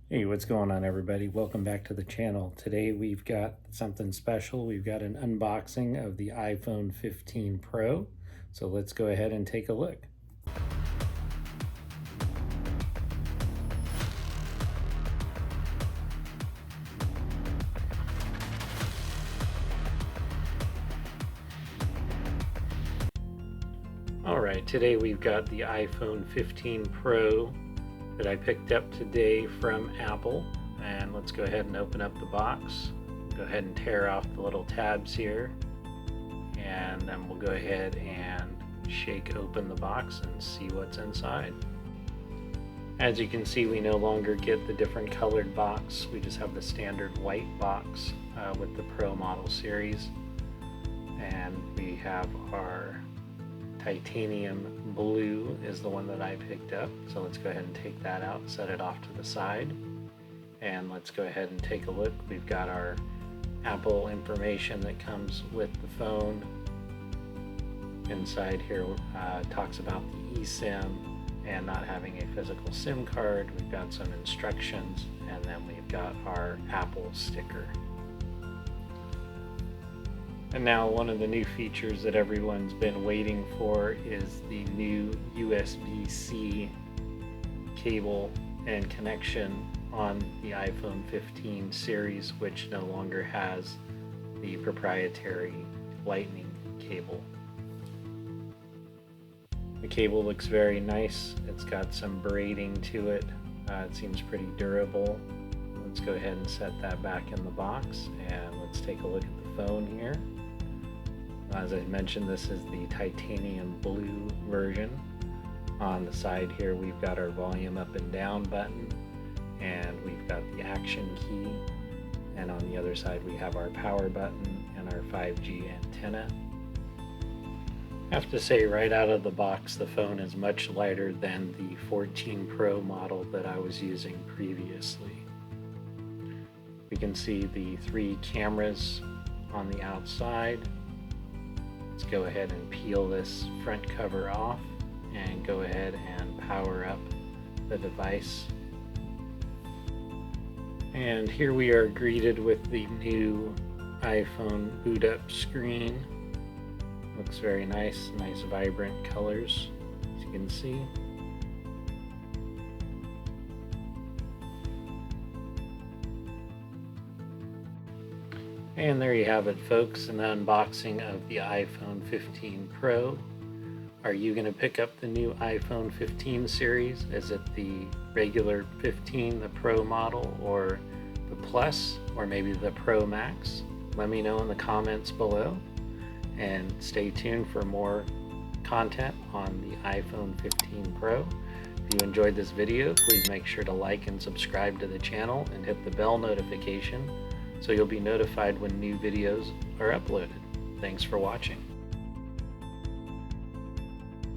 Hey, what's going on, everybody? Welcome back to the channel. Today we've got something special. We've got an unboxing of the iPhone 15 Pro. So let's go ahead and take a look. All right, today we've got the iPhone 15 Pro that I picked up today from Apple. And let's go ahead and open up the box. Go ahead and tear off the little tabs here. And then we'll go ahead and shake open the box and see what's inside. As you can see, we no longer get the different colored box. We just have the standard white box with the Pro model series. And we have our titanium blue is the one that I picked up. So let's go ahead and take that out, set it off to the side. And let's go ahead and take a look. We've got our Apple information that comes with the phone. Inside here talks about the eSIM and not having a physical SIM card. We've got some instructions, and then we've got our Apple sticker. And now one of the new features that everyone's been waiting for is the new USB-C cable and connection on the iPhone 15 series, which no longer has the proprietary Lightning cable. The cable looks very nice. It's got some braiding to it. It seems pretty durable. Let's go ahead and set that back in the box, and let's take a look at the phone here. As I mentioned, this is the titanium blue version. On the side here, we've got our volume up and down button, and we've got the action key. And on the other side, we have our power button and our 5G antenna. I have to say, right out of the box, the phone is much lighter than the 14 Pro model that I was using previously. We can see the 3 cameras on the outside. Let's go ahead and peel this front cover off and go ahead and power up the device. And here we are greeted with the new iPhone boot up screen. Looks very nice vibrant colors, as you can see. And there you have it, folks, an unboxing of the iPhone 15 Pro. Are you going to pick up the new iPhone 15 series? Is it the regular 15, the Pro model, or the Plus, or maybe the Pro Max? Let me know in the comments below, and stay tuned for more content on the iPhone 15 Pro. If you enjoyed this video, please make sure to like and subscribe to the channel and hit the bell notification so you'll be notified when new videos are uploaded. Thanks for watching.